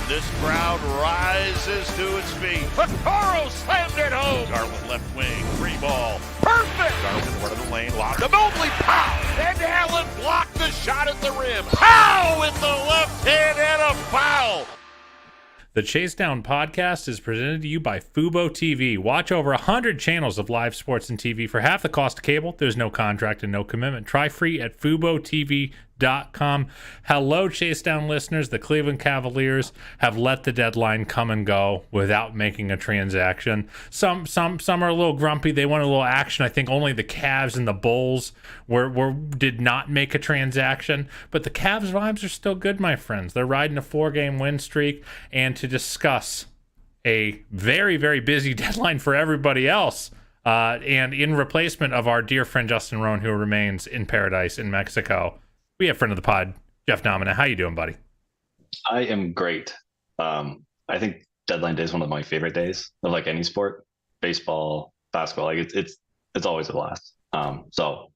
This crowd rises to its feet. Vaccaro slammed it home. Garland left wing, free ball. Perfect! Garland went to the lane, locked him. Mobley, pow! And Allen blocked the shot at the rim. Pow! With the left hand and a foul. The Chase Down podcast is presented to you by Fubo TV. Watch over 100 channels of live sports and TV for half the cost of cable. There's no contract and no commitment. Try free at FuboTV.com. Hello, Chase Down listeners. The Cleveland Cavaliers have let the deadline come and go without making a transaction. Some are a little grumpy. They want a little action. I think only the Cavs and the Bulls did not make a transaction. But the Cavs vibes are still good, my friends. They're riding a 4-game win streak. And to discuss a very, very busy deadline for everybody else, and in replacement of our dear friend Justin Rowan, who remains in paradise in Mexico, we have friend of the pod, Jeff Nomina. How you doing, buddy? I am great. I think deadline day is one of my favorite days of like any sport, baseball, basketball. Like it's always a blast. So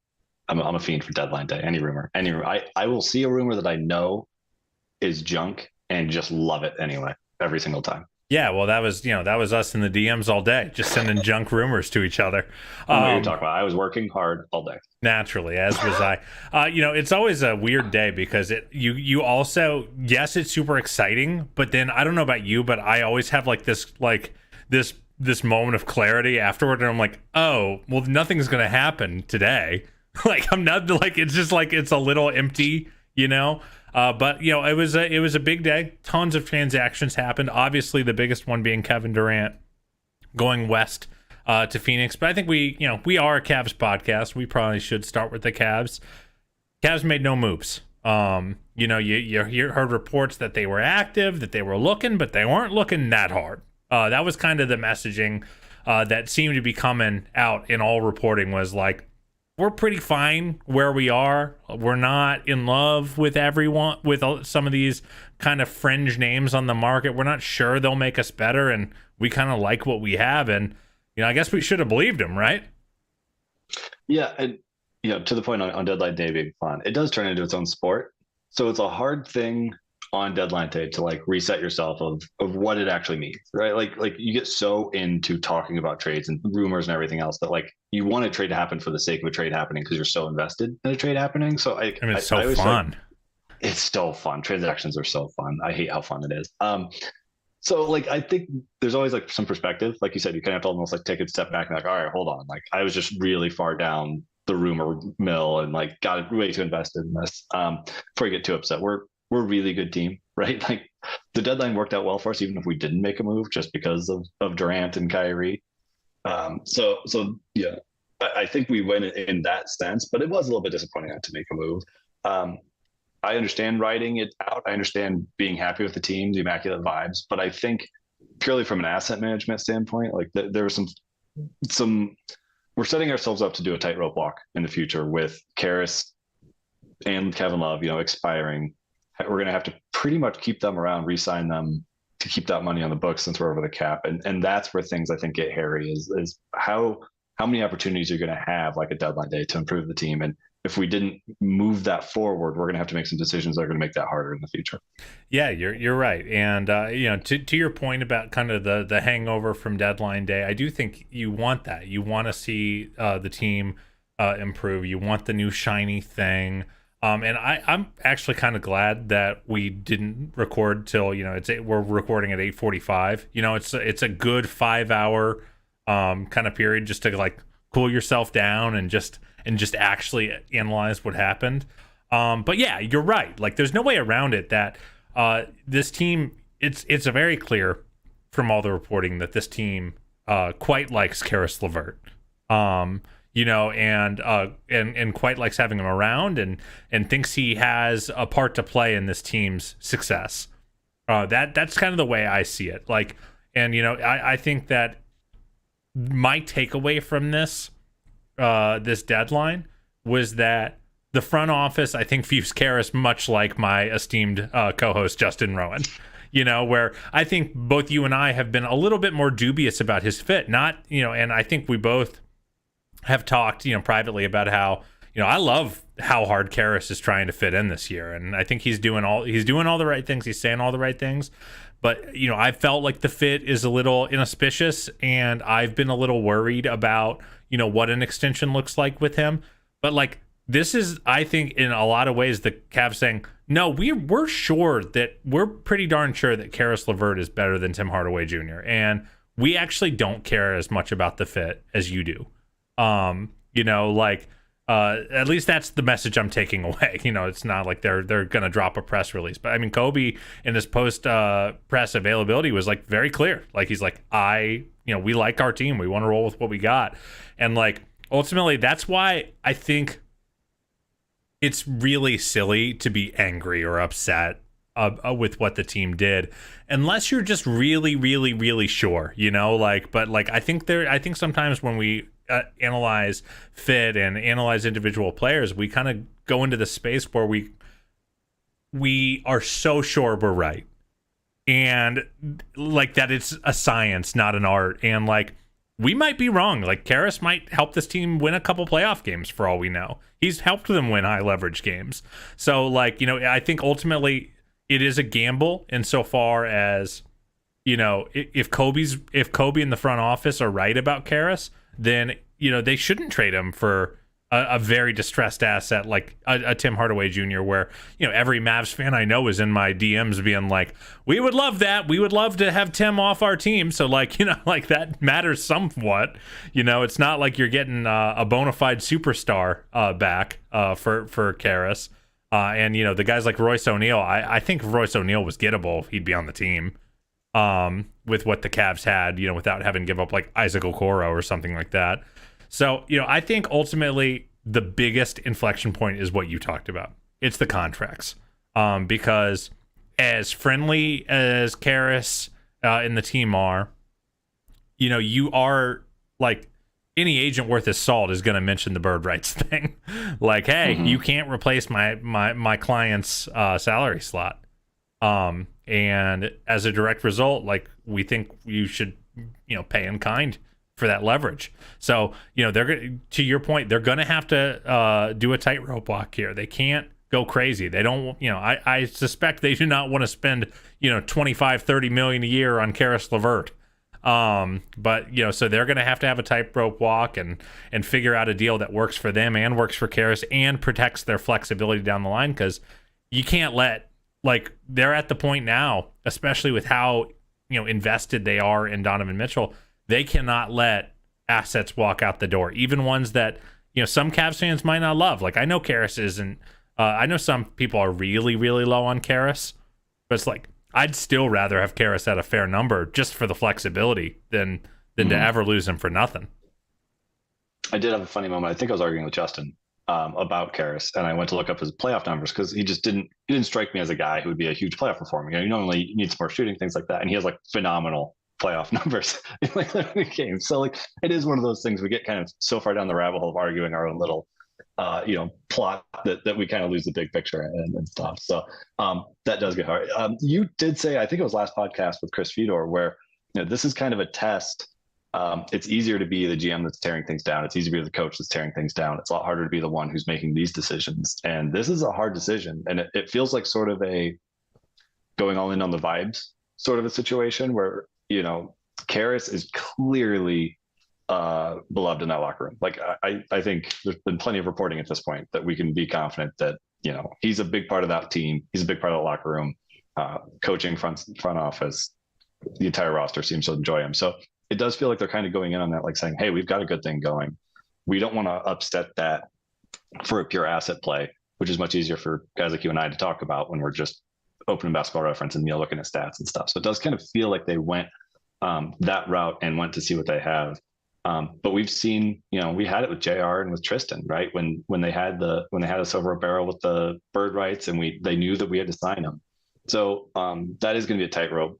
I'm a fiend for deadline day. Any rumor. I will see a rumor that I know is junk and just love it anyway, every single time. Yeah, well, that was us in the DMs all day, just sending junk rumors to each other. I know what you're talking about. I was working hard all day. Naturally, as was I. It's always a weird day because you also, yes, it's super exciting, but then I don't know about you, but I always have this moment of clarity afterward, and I'm like, oh, well, nothing's gonna happen today. I'm not it's just it's a little empty, But it was a big day. Tons of transactions happened. Obviously, the biggest one being Kevin Durant going west to Phoenix. But I think we are a Cavs podcast. We probably should start with the Cavs. Cavs made no moves. You heard reports that they were active, that they were looking, but they weren't looking that hard. That was kind of the messaging that seemed to be coming out in all reporting was like, we're pretty fine where we are. We're not in love with everyone, with some of these kind of fringe names on the market. We're not sure they'll make us better, and we kind of like what we have. And, I guess we should have believed him, right? Yeah. And, to the point on deadline day being fun, it does turn into its own sport. So it's a hard thing on deadline day to reset yourself of what it actually means, right? Like you get so into talking about trades and rumors and everything else that you want a trade to happen for the sake of a trade happening because you're so invested in a trade happening. So it's so fun. It's so fun. Transactions are so fun. I hate how fun it is. So I think there's always some perspective. Like you said, you kind of have to almost take a step back and all right, hold on. I was just really far down the rumor mill and got way too invested in this. Before you get too upset, we're a really good team, right? The deadline worked out well for us, even if we didn't make a move just because of Durant and Caris. So yeah, I think we went in that sense, but it was a little bit disappointing not to make a move. I understand writing it out. I understand being happy with the team, the immaculate vibes, but I think purely from an asset management standpoint, there was some, we're setting ourselves up to do a tightrope walk in the future with Caris and Kevin Love, expiring. We're going to have to pretty much keep them around, re-sign them to keep that money on the books since we're over the cap. And that's where things I think get hairy is how many opportunities you're going to have a deadline day to improve the team. And if we didn't move that forward, we're going to have to make some decisions that are going to make that harder in the future. Yeah, you're right. And, to your point about kind of the hangover from deadline day, I do think you want that. You want to see the team improve. You want the new shiny thing. And I'm actually kind of glad that we didn't record till we're recording at 8:45. It's a good 5-hour kind of period just to cool yourself down and just actually analyze what happened. But yeah, you're right. There's no way around it that this team. It's very clear from all the reporting that this team quite likes Caris LeVert. And quite likes having him around and thinks he has a part to play in this team's success. That's kind of the way I see it. I think that my takeaway from this deadline was that the front office, I think, views Caris much like my esteemed co-host Justin Rowan. Where I think both you and I have been a little bit more dubious about his fit. And I think we both have talked, privately about how, I love how hard Caris is trying to fit in this year, and I think he's doing all the right things. He's saying all the right things, but I felt like the fit is a little inauspicious, and I've been a little worried about what an extension looks like with him. But like, this is, I think, in a lot of ways, the Cavs saying, no, we're pretty darn sure that Caris LeVert is better than Tim Hardaway Jr. And we actually don't care as much about the fit as you do. At least that's the message I'm taking away. It's not like they're going to drop a press release. But I mean, Kobe in his post press availability was like very clear. Like, he's like, we like our team. We want to roll with what we got. And like, ultimately, that's why I think it's really silly to be angry or upset with what the team did, unless you're just really, really, really sure, but like, I think sometimes when we analyze fit and analyze individual players, we kind of go into the space where we are so sure we're right, and like that it's a science, not an art, and like, we might be wrong. Like, Caris might help this team win a couple playoff games for all we know. He's helped them win high leverage games. So like, I think ultimately it is a gamble insofar as, if Kobe and the front office are right about Caris, then, they shouldn't trade him for a very distressed asset like a Tim Hardaway Jr., where, every Mavs fan I know is in my DMs being like, we would love that. We would love to have Tim off our team. So like, like that matters somewhat. It's not like you're getting a bona fide superstar back for Caris. And, the guys like Royce O'Neal, I think if Royce O'Neal was gettable, he'd be on the team with what the Cavs had, without having to give up like Isaac Okoro or something like that. So, I think ultimately the biggest inflection point is what you talked about. It's the contracts. Because as friendly as Caris and the team are, you are like, any agent worth his salt is going to mention the bird rights thing. Like, hey, you can't replace my client's salary slot. And as a direct result, like, we think you should, pay in kind for that leverage. So, to your point, they're going to have to do a tightrope walk here. They can't go crazy. They don't, I suspect they do not want to spend, 25-30 million a year on Caris LeVert. But so they're going to have a tightrope walk and figure out a deal that works for them and works for Caris and protects their flexibility down the line, because you can't let, like, they're at the point now, especially with how invested they are in Donovan Mitchell, they cannot let assets walk out the door, even ones that some Cavs fans might not love. Like, I know Caris isn't I know some people are really, really low on Caris, but it's like, I'd still rather have Caris at a fair number just for the flexibility than to ever lose him for nothing. I did have a funny moment. I think I was arguing with Justin about Caris, and I went to look up his playoff numbers because he didn't strike me as a guy who would be a huge playoff performer. You normally need some more shooting, things like that, and he has like phenomenal playoff numbers in like the games. So like, it is one of those things we get kind of so far down the rabbit hole of arguing our own little plot that we kind of lose the big picture and stuff. So that does get hard. You did say, I think it was last podcast with Chris Fedor, where this is kind of a test. It's easier to be the GM that's tearing things down. It's easier to be the coach that's tearing things down. It's a lot harder to be the one who's making these decisions. And this is a hard decision. And it feels like sort of a going all in on the vibes sort of a situation where, Caris is clearly beloved in that locker room. Like, I think there's been plenty of reporting at this point that we can be confident that, he's a big part of that team. He's a big part of the locker room, coaching, front office. The entire roster seems to enjoy him. So it does feel like they're kind of going in on that, like saying, hey, we've got a good thing going. We don't want to upset that for a pure asset play, which is much easier for guys like you and I to talk about when we're just opening Basketball Reference and looking at stats and stuff. So it does kind of feel like they went that route and went to see what they have. But we've seen, we had it with JR and with Tristan, right? When they had us over a barrel with the bird rights, and they knew that we had to sign them. So that is going to be a tightrope.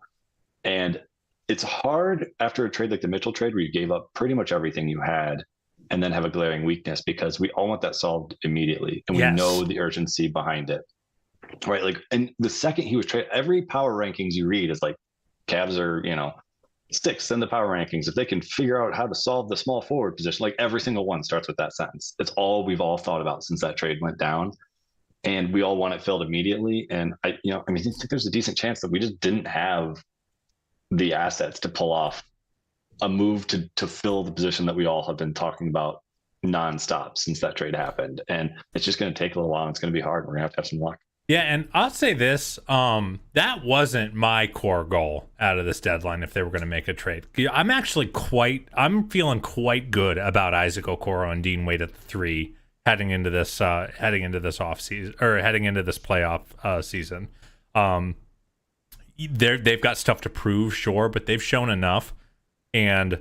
And it's hard after a trade like the Mitchell trade, where you gave up pretty much everything you had and then have a glaring weakness, because we all want that solved immediately. And we know the urgency behind it, right? Like, and the second he was traded, every power rankings you read is like, Cavs are, sixth in the power rankings, if they can figure out how to solve the small forward position, like every single one starts with that sentence. It's all we've all thought about since that trade went down. And we all want it filled immediately. And I think there's a decent chance that we just didn't have the assets to pull off a move to fill the position that we all have been talking about nonstop since that trade happened. And it's just going to take a little while. And it's going to be hard. We're going to have some luck. Yeah, and I'll say this, that wasn't my core goal out of this deadline if they were going to make a trade. I'm feeling quite good about Isaac Okoro and Dean Wade at the 3 heading into this off season, or heading into this playoff season. They've got stuff to prove, sure, but they've shown enough, and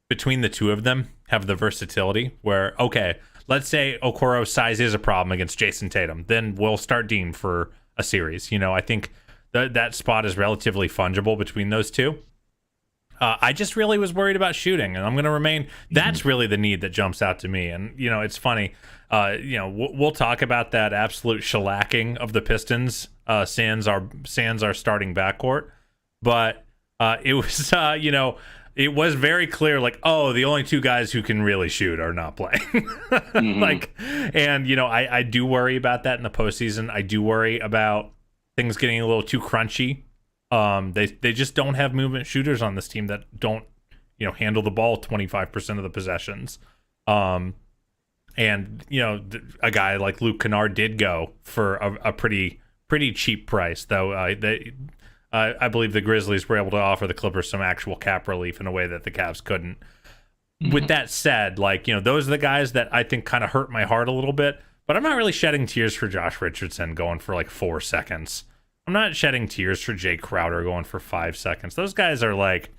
between the two of them have the versatility where, okay, let's say Okoro's size is a problem against Jason Tatum, then we'll start Dean for a series. I think that spot is relatively fungible between those two. I just really was worried about shooting, and I'm going to remain. That's really the need that jumps out to me. And it's funny. We'll talk about that absolute shellacking of the Pistons. Sans our starting backcourt, but it was it was very clear, like, oh, the only two guys who can really shoot are not playing. I do worry about that in the postseason. I do worry about things getting a little too crunchy. They just don't have movement shooters on this team that don't, handle the ball 25% of the possessions. A guy like Luke Kennard did go for a pretty cheap price, though. I believe the Grizzlies were able to offer the Clippers some actual cap relief in a way that the Cavs couldn't. With that said, those are the guys that I think kind of hurt my heart a little bit, but I'm not really shedding tears for Josh Richardson going for like 4 seconds. I'm not shedding tears for Jay Crowder going for 5 seconds. Those guys are like,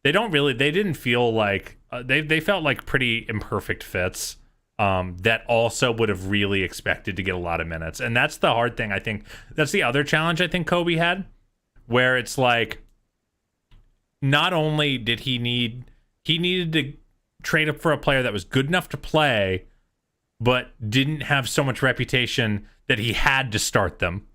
they didn't feel like, they felt like pretty imperfect fits that also would have really expected to get a lot of minutes. And that's the hard thing, I think. That's the other challenge I think Kobe had, where it's like, not only did he needed to trade up for a player that was good enough to play, but didn't have so much reputation that he had to start them.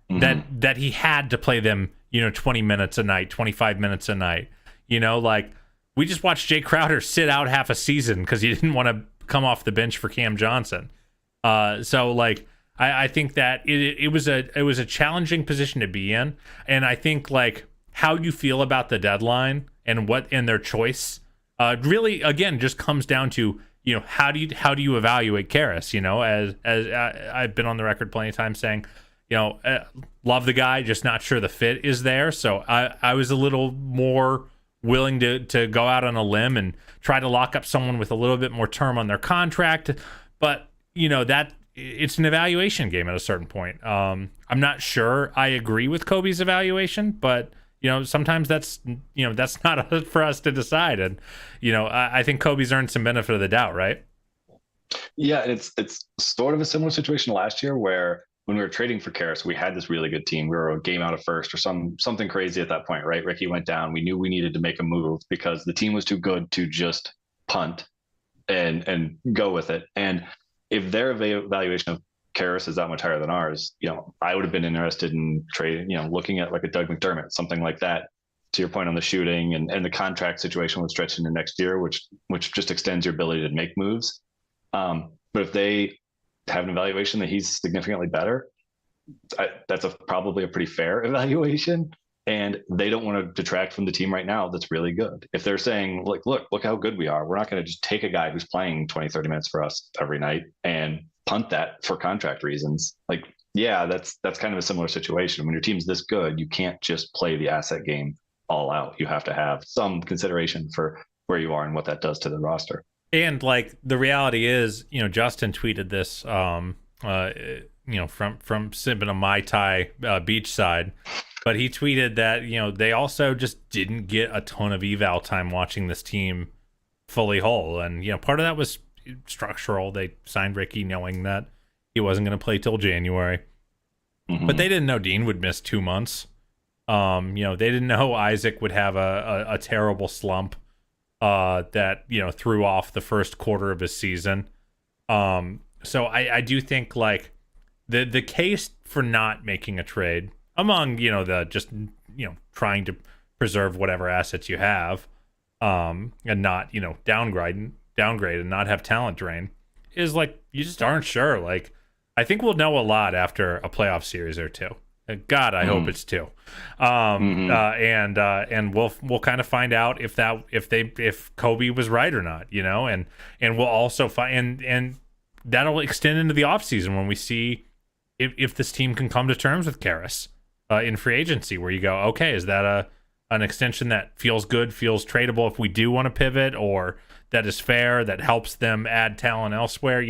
That he had to play them, 20 minutes a night, 25 minutes a night. We just watched Jay Crowder sit out half a season because he didn't want to come off the bench for Cam Johnson. I think that it was a challenging position to be in, and I think how you feel about the deadline and their choice really again just comes down to how do you evaluate Caris? As I've been on the record plenty of times saying, love the guy, just not sure the fit is there. So I was a little more willing to go out on a limb and try to lock up someone with a little bit more term on their contract. But, that it's an evaluation game at a certain point. I'm not sure I agree with Kobe's evaluation, but, sometimes that's not for us to decide. And, I think Kobe's earned some benefit of the doubt, right? Yeah, it's sort of a similar situation last year where when we were trading for Caris, we had this really good team. We were a game out of first or something crazy at that point, right? Ricky went down. We knew we needed to make a move because the team was too good to just punt and go with it. And if their evaluation of Caris is that much higher than ours, I would have been interested in trading, looking at like a Doug McDermott, something like that. To your point on the shooting and the contract situation would stretch into next year, which just extends your ability to make moves. But if they have an evaluation that he's significantly better, that's probably a pretty fair evaluation, and they don't want to detract from the team right now that's really good. If they're saying like, look how good we are, we're not going to just take a guy who's playing 20-30 minutes for us every night and punt that for contract reasons. That's kind of a similar situation. When your team's this good, you can't just play the asset game all out. You have to have some consideration for where you are and what that does to the roster. And the reality is, Justin tweeted this, from sipping a Mai Tai beachside, but he tweeted that, they also just didn't get a ton of eval time watching this team fully whole. And, part of that was structural. They signed Ricky knowing that he wasn't going to play till January, but they didn't know Dean would miss 2 months. They didn't know Isaac would have a terrible slump that threw off the first quarter of his season. So I do think the case for not making a trade among the just trying to preserve whatever assets you have, and not, downgrade and not have talent drain, is like you just aren't sure. Like, I think we'll know a lot after a playoff series or two. God, I hope it's two. And we'll kind of find out if Kobe was right or not, and we'll also find and that'll extend into the offseason when we see if this team can come to terms with Caris in free agency, where you go, okay, is that an extension that feels good, feels tradable if we do want to pivot, or that is fair, that helps them add talent elsewhere,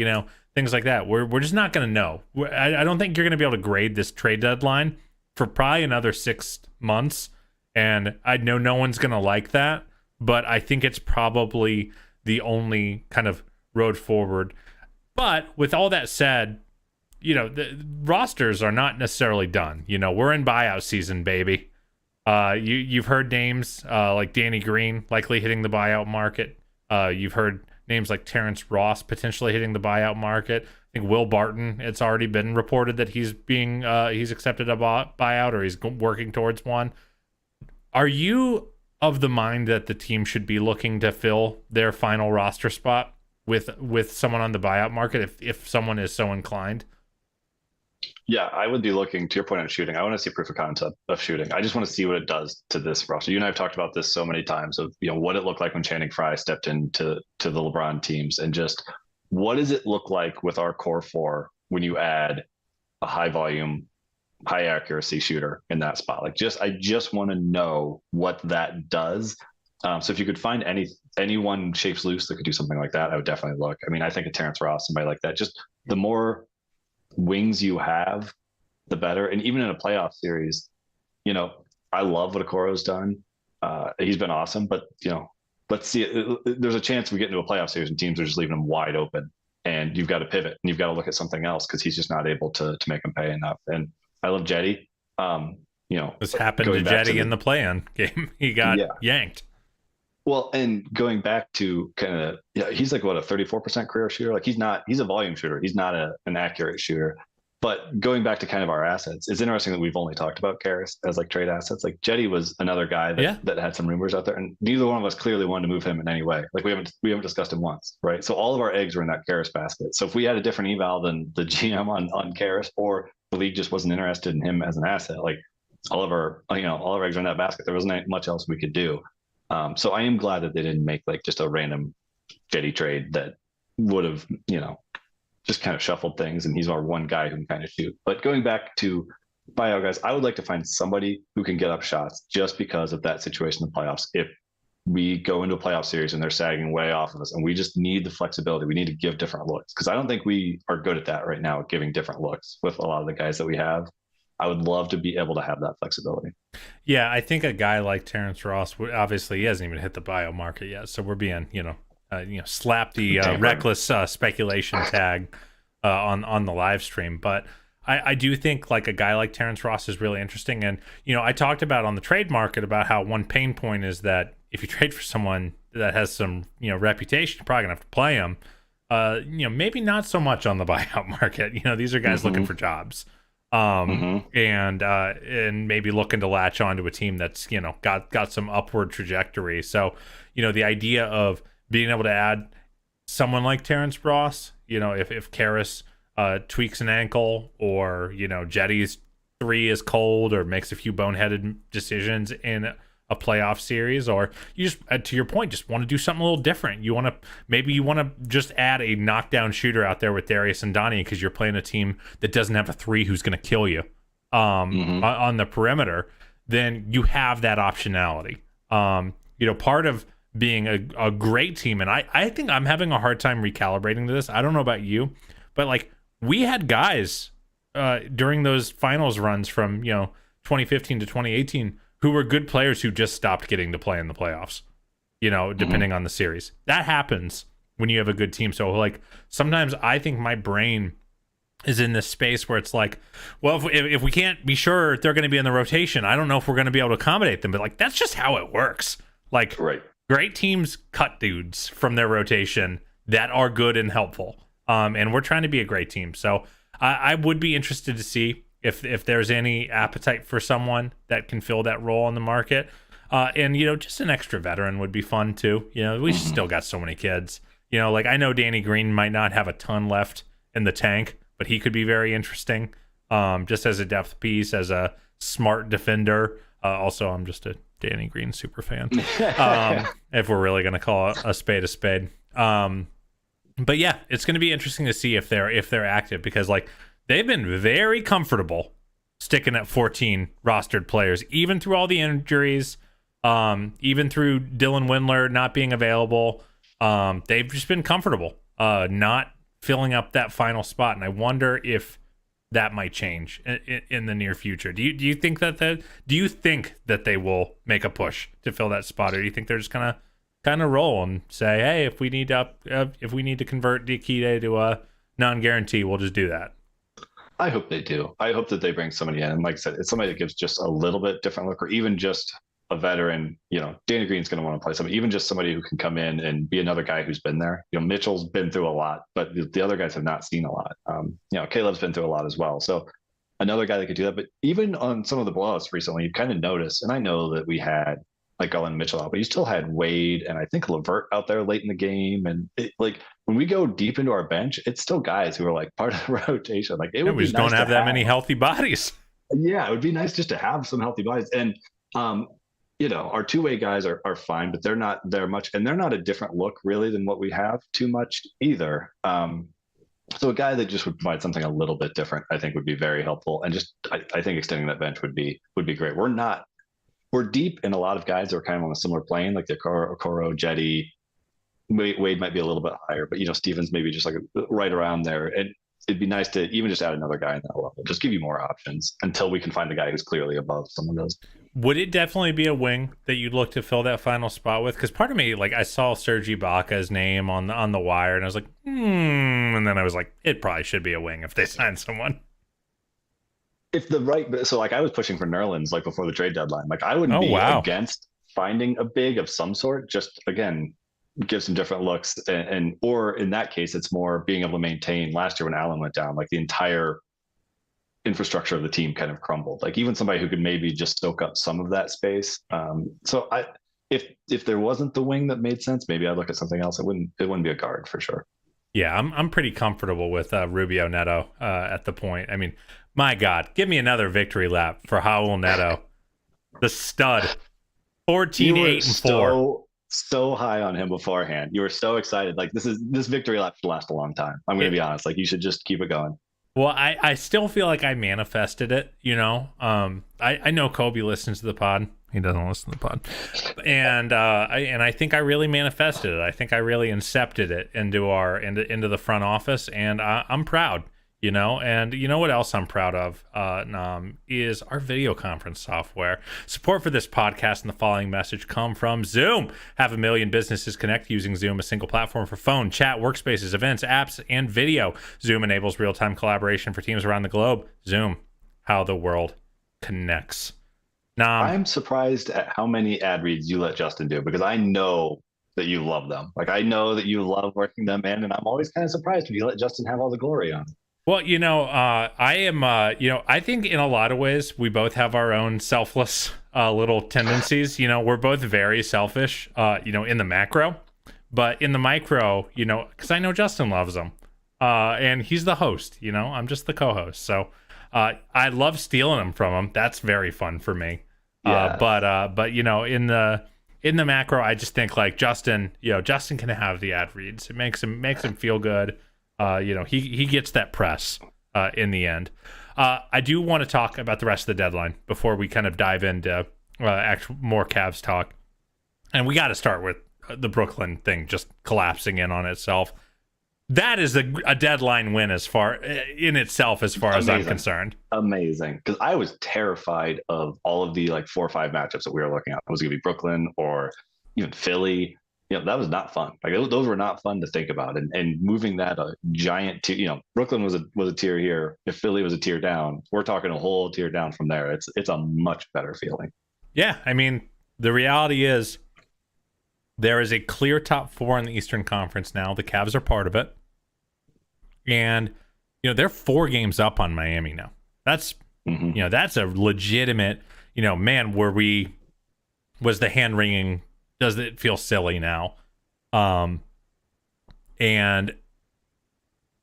things like that. We're just not going to know. I don't think you're going to be able to grade this trade deadline for probably another 6 months, and I know no one's going to like that, but I think it's probably the only kind of road forward. But with all that said, the rosters are not necessarily done. We're in buyout season, baby. You've heard names like Danny Green likely hitting the buyout market. You've heard names like Terrence Ross potentially hitting the buyout market. I think Will Barton, it's already been reported that he's accepted a buyout, or he's working towards one. Are you of the mind that the team should be looking to fill their final roster spot with someone on the buyout market if someone is so inclined? Yeah, I would be looking, to your point on shooting. I want to see proof of concept of shooting. I just want to see what it does to this roster. You and I have talked about this so many times of, what it looked like when Channing Frye stepped into the LeBron teams, and just what does it look like with our core four when you add a high volume, high accuracy shooter in that spot? I just want to know what that does. So if you could find anyone shapes loose that could do something like that, I would definitely look. I mean, I think a Terrence Ross, somebody like that, just the more wings you have, the better. And even in a playoff series, I love what Okoro's done. He's been awesome, but let's see. There's a chance we get into a playoff series and teams are just leaving him wide open, and you've got to pivot and you've got to look at something else because he's just not able to make him pay enough. And I love Jetty. This happened to Jetty in the play-in game. He got yanked. Well, and going back to kind of, he's like, what, a 34% career shooter? Like, he's a volume shooter. He's not an accurate shooter. But going back to kind of our assets, it's interesting that we've only talked about Caris as like trade assets. Like, Jetty was another guy that had some rumors out there, and neither one of us clearly wanted to move him in any way. Like, we haven't discussed him once, right? So all of our eggs were in that Caris basket. So if we had a different eval than the GM on Caris, or the league just wasn't interested in him as an asset, like all of our eggs are in that basket. There wasn't much else we could do. So I am glad that they didn't make like just a random Jetty trade that would have, just kind of shuffled things, and he's our one guy who can kind of shoot. But going back to buyout guys, I would like to find somebody who can get up shots just because of that situation in the playoffs. If we go into a playoff series and they're sagging way off of us, and we just need the flexibility, we need to give different looks, because I don't think we are good at that right now, giving different looks with a lot of the guys that we have. I would love to be able to have that flexibility. Yeah, I think a guy like Terrence Ross, obviously he hasn't even hit the buyout market yet, so we're being, slap the reckless speculation tag on the live stream. But I do think like a guy like Terrence Ross is really interesting. And, I talked about on the trade market about how one pain point is that if you trade for someone that has some, reputation, you're probably gonna have to play him. Maybe not so much on the buyout market. These are guys looking for jobs. And maybe looking to latch onto a team that's, got some upward trajectory. So, the idea of being able to add someone like Terrence Ross, if Caris tweaks an ankle, or, Jetty's 3 is cold or makes a few boneheaded decisions in a playoff series, or you just, to your point, just want to do something a little different. You want to just add a knockdown shooter out there with Darius and Donnie because you're playing a team that doesn't have a 3 who's going to kill you on the perimeter. Then you have that optionality. Part of being a great team, and I think I'm having a hard time recalibrating to this. I don't know about you, but like we had guys during those finals runs from 2015 to 2018 who were good players who just stopped getting to play in the playoffs, depending on the series. That happens when you have a good team. So like sometimes I think my brain is in this space where it's like, well, if we can't be sure they're going to be in the rotation, I don't know if we're going to be able to accommodate them. But like, that's just how it works. Like, right. Great teams cut dudes from their rotation that are good and helpful. And we're trying to be a great team. So I would be interested to see if there's any appetite for someone that can fill that role in the market. And, just an extra veteran would be fun too. We still got so many kids. Like I know Danny Green might not have a ton left in the tank, but he could be very interesting. Just as a depth piece, as a smart defender. Also, I'm just a Danny Green super fan. If we're really going to call a spade a spade. But yeah, it's going to be interesting to see if they're active, because like they've been very comfortable sticking at 14 rostered players, even through all the injuries, even through Dylan Windler not being available. They've just been comfortable not filling up that final spot, and I wonder if that might change in the near future. Do you think that they will make a push to fill that spot, or do you think they're just gonna kind of roll and say, hey, if we need to convert Diakite to a non-guarantee, we'll just do that? I hope they do. I hope that they bring somebody in, and like I said, it's somebody that gives just a little bit different look, or even just a veteran. Danny Green's going to want to play somebody, even just somebody who can come in and be another guy who's been there. Mitchell's been through a lot, but the other guys have not seen a lot. Caleb's been through a lot as well. So another guy that could do that. But even on some of the blowouts recently, you kind of noticed, and I know that we had like Garland Mitchell out, but you still had Wade and I think LeVert out there late in the game. And like when we go deep into our bench, it's still guys who are like part of the rotation. Like we just don't have that many healthy bodies. Yeah, it would be nice just to have some healthy bodies. And our two-way guys are fine, but they're not there much, and they're not a different look really than what we have too much either. So a guy that just would provide something a little bit different, I think, would be very helpful. And just I think extending that bench would be great. We're deep in a lot of guys that are kind of on a similar plane, like the Okoro, Jetty. Wade might be a little bit higher, but Stevens maybe just like right around there. And it'd be nice to even just add another guy in that level, just give you more options until we can find the guy who's clearly above some of those. Would it definitely be a wing that you'd look to fill that final spot with? Because part of me, like, I saw Serge Ibaka's name on the wire, and I was like, and then I was like, it probably should be a wing if they sign someone. So like I was pushing for Nerlens like before the trade deadline. Like I wouldn't be against finding a big of some sort. Just again, give some different looks, or in that case, it's more being able to maintain. Last year when Allen went down, like the entire infrastructure of the team kind of crumbled. Like even somebody who could maybe just soak up some of that space. So if there wasn't the wing that made sense, maybe I'd look at something else. It wouldn't be a guard for sure. Yeah, I'm pretty comfortable with Rubio Neto at the point. I mean, my God, give me another victory lap for Raul Neto, the stud. 14, 8, and 4. So high on him beforehand. You were so excited. Like this victory lap should last a long time. I'm going to be honest. Like you should just keep it going. Well, I still feel like I manifested it, I know Kobe listens to the pod. He doesn't listen to the pod. And I think I really manifested it. I think I really incepted it into the front office, and I'm proud, And you know what else I'm proud of, is our video conference software. Support for this podcast and the following message come from Zoom. Have a million businesses connect using Zoom, a single platform for phone, chat, workspaces, events, apps, and video. Zoom enables real-time collaboration for teams around the globe. Zoom, how the world connects. Now, I'm surprised at how many ad reads you let Justin do, because I know that you love them. Like I know that you love working them in, and I'm always kind of surprised when you let Justin have all the glory on it. Well, I am, I think in a lot of ways we both have our own selfless little tendencies. We're both very selfish, in the macro, but in the micro, because I know Justin loves them, and he's the host. I'm just the co-host, so I love stealing them from him. That's very fun for me. Yeah. But in the macro, I just think like Justin can have the ad reads. It makes him feel good. He gets that press in the end. I do want to talk about the rest of the deadline before we kind of dive into actual more Cavs talk. And we got to start with the Brooklyn thing just collapsing in on itself. That is a deadline win as far as I'm concerned. Amazing. Because I was terrified of all of the like 4 or 5 matchups that we were looking at. It was going to be Brooklyn or even Philly. That was not fun. Like those were not fun to think about. And moving that a giant tier, Brooklyn was a tier here. If Philly was a tier down, we're talking a whole tier down from there. It's a much better feeling. Yeah, I mean, the reality is there is a clear top 4 in the Eastern Conference now. The Cavs are part of it. And, they're 4 games up on Miami now. That's Mm-hmm. You know, that's a legitimate, you know, man, was the hand wringing, does it feel silly now? And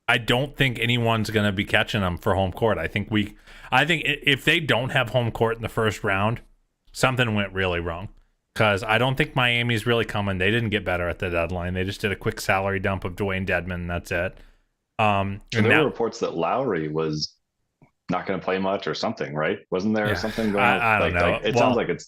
I don't think anyone's going to be catching them for home court. I think if they don't have home court in the first round, something went really wrong. Because I don't think Miami's really coming. They didn't get better at the deadline. They just did a quick salary dump of Dwayne Dedmon, and that's it. And there were reports that Lowry was not going to play much or something, right? Wasn't there something going on? I don't know. It sounds like it's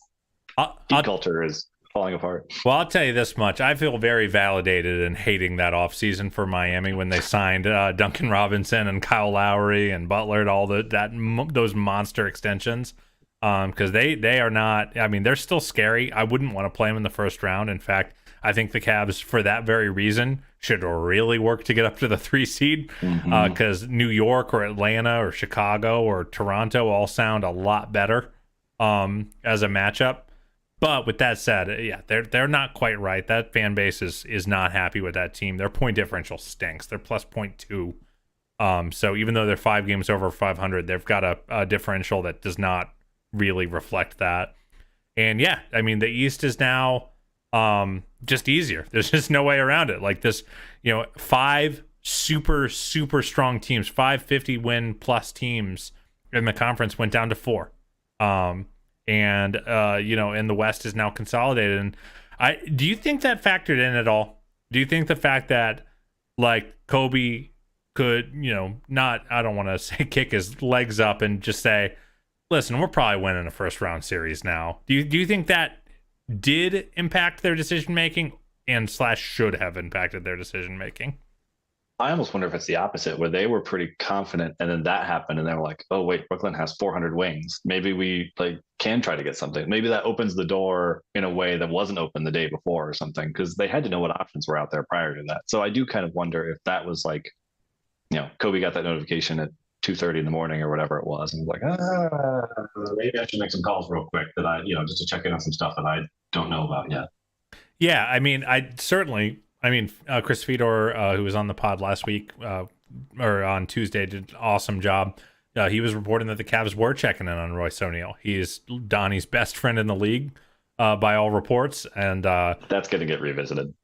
culture is falling apart. Well, I'll tell you this much. I feel very validated in hating that offseason for Miami when they signed Duncan Robinson and Kyle Lowry and Butler and all those monster extensions. Because they are not, I mean, they're still scary. I wouldn't want to play them in the first round. In fact, I think the Cavs, for that very reason, should really work to get up to the 3 seed. Because New York or Atlanta or Chicago or Toronto all sound a lot better as a matchup. But with that said, yeah, they're not quite right. That fan base is not happy with that team. Their point differential stinks. They're plus 0.2. So even though they're 5 games over 500, they've got a differential that does not really reflect that. And yeah, I mean, the East is now just easier. There's just no way around it. Like this, 5 super strong teams, 550 win plus teams in the conference went down to 4. And the West is now consolidated. And do you think that factored in at all? Do you think the fact that like Kobe could, not, I don't want to say kick his legs up and just say, listen, we're probably winning a first round series now. Do you think that did impact their decision making and / should have impacted their decision making? I almost wonder if it's the opposite, where they were pretty confident and then that happened and they were like, oh wait, Brooklyn has 400 wings. Maybe we can try to get something. Maybe that opens the door in a way that wasn't open the day before or something, because they had to know what options were out there prior to that. So I do kind of wonder if that was like, Kobe got that notification at 2:30 in the morning or whatever it was, and was like, maybe I should make some calls real quick that I, just to check in on some stuff that I don't know about yet. Yeah, I mean, Chris Fedor, who was on the pod last week or on Tuesday, did an awesome job. He was reporting that the Cavs were checking in on Royce O'Neal. He is Donnie's best friend in the league by all reports, and that's going to get revisited.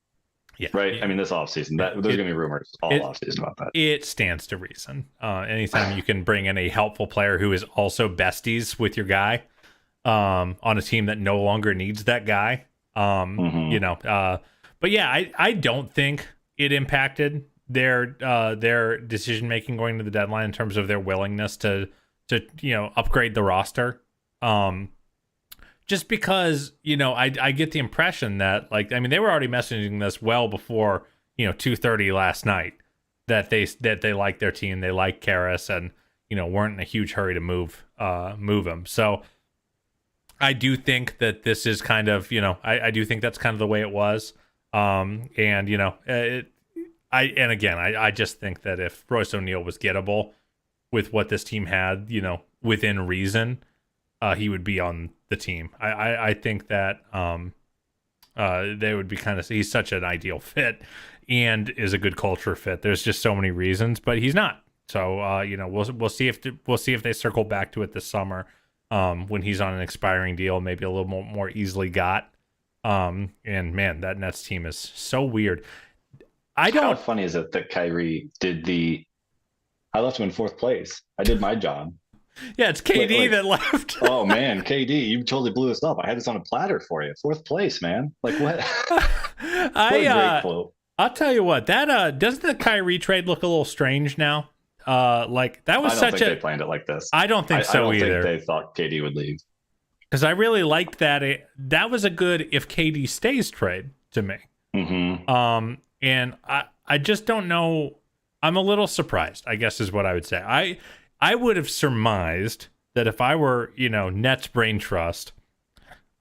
Yeah, right. I mean, this offseason, there's going to be rumors all offseason about that. It stands to reason. Anytime you can bring in a helpful player who is also besties with your guy on a team that no longer needs that guy, but yeah, I don't think it impacted their decision making going to the deadline in terms of their willingness to upgrade the roster. Just because, I get the impression that, they were already messaging this well before, 2:30 last night, that they like their team, they like Caris, and, weren't in a huge hurry to move him. So I do think that this is kind of, I do think that's kind of the way it was. I just think that if Royce O'Neal was gettable with what this team had, within reason, he would be on the team. I think that they would be he's such an ideal fit and is a good culture fit. There's just so many reasons, but he's not. So we'll see if they circle back to it this summer when he's on an expiring deal, maybe a little more easily got. And man, that Nets team is so weird. How funny is it that Kyrie I left him in 4th place. I did my job. Yeah, it's KD that left. Oh man, KD, you totally blew us up. I had this on a platter for you. 4th place, man. Like what? What a great quote. I'll tell you what, that doesn't the Kyrie trade look a little strange now? That was I don't think they planned it like this. I don't think so either. I don't think they thought KD would leave. Because I really liked that. That was a good if KD stays trade to me. Mm-hmm. And I just don't know. I'm a little surprised, I guess is what I would say. I would have surmised that if I were, Nets brain trust,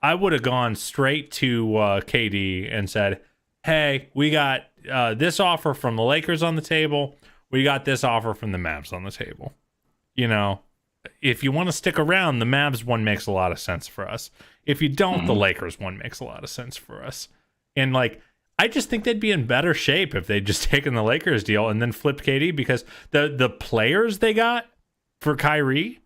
I would have gone straight to KD and said, hey, we got this offer from the Lakers on the table. We got this offer from the Mavs on the table. If you want to stick around, the Mavs one makes a lot of sense for us. If you don't, the Lakers one makes a lot of sense for us. And I just think they'd be in better shape if they'd just taken the Lakers deal and then flipped KD, because the players they got for Kyrie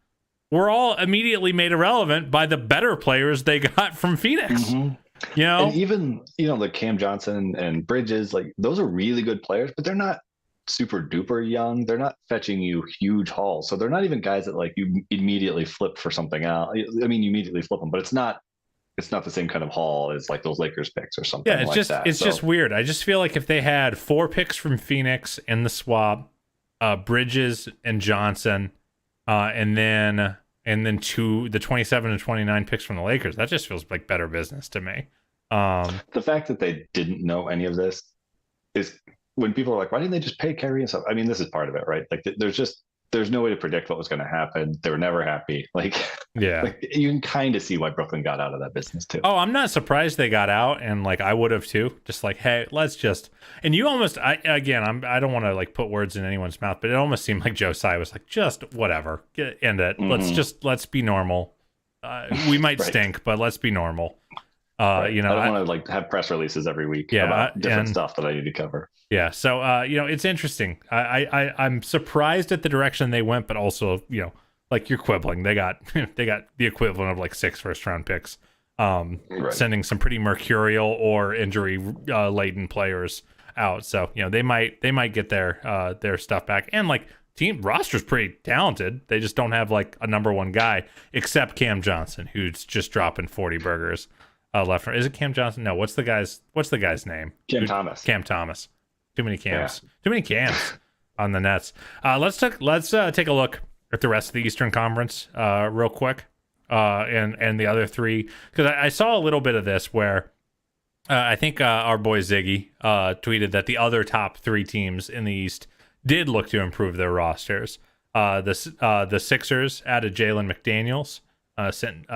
were all immediately made irrelevant by the better players they got from Phoenix. Mm-hmm. You know, and even like Cam Johnson and Bridges, like those are really good players, but they're not super duper young. They're not fetching you huge hauls, so they're not even guys that like you immediately flip for something else. I mean, you immediately flip them, but it's not the same kind of haul as like those Lakers picks or something. Yeah, it's just weird. I just feel like if they had 4 picks from Phoenix in the swap, Bridges and Johnson, and then the 27 and 29 picks from the Lakers, that just feels like better business to me. The fact that they didn't know any of this is when people are like, why didn't they just pay Kyrie and stuff? I mean, this is part of it, right? Like there's no way to predict what was going to happen. They were never happy. Like, yeah, like, you can kind of see why Brooklyn got out of that business too. Oh, I'm not surprised they got out, and like I would have too. Just like, hey, let's just. And you almost, I don't want to like put words in anyone's mouth, but it almost seemed like Joe Tsai was like, just whatever, end it. Mm-hmm. Let's be normal. We might Right. stink, but let's be normal. Right. You know, I don't want to like have press releases every week Yeah, about different and- stuff that I need to cover. Yeah, so you know, it's interesting. I'm surprised at the direction they went, but also, you know, like you're quibbling. They got the equivalent of like 6 first-round picks, Right. sending some pretty mercurial or injury laden players out. So you know, they might get their stuff back, and like team roster's pretty talented. They just don't have like a number 1 guy, except Cam Johnson, who's just dropping 40 burgers left. Is it Cam Johnson? No. What's the guy's name? Cam Thomas. Cam Thomas. Too many Cams. Yeah. Too many Cams on the Nets. Let's take a look at the rest of the Eastern Conference real quick, and the other 3, because I saw a little bit of this where I think our boy Ziggy tweeted that the other top 3 teams in the East did look to improve their rosters. The Sixers added Jalen McDaniels, sent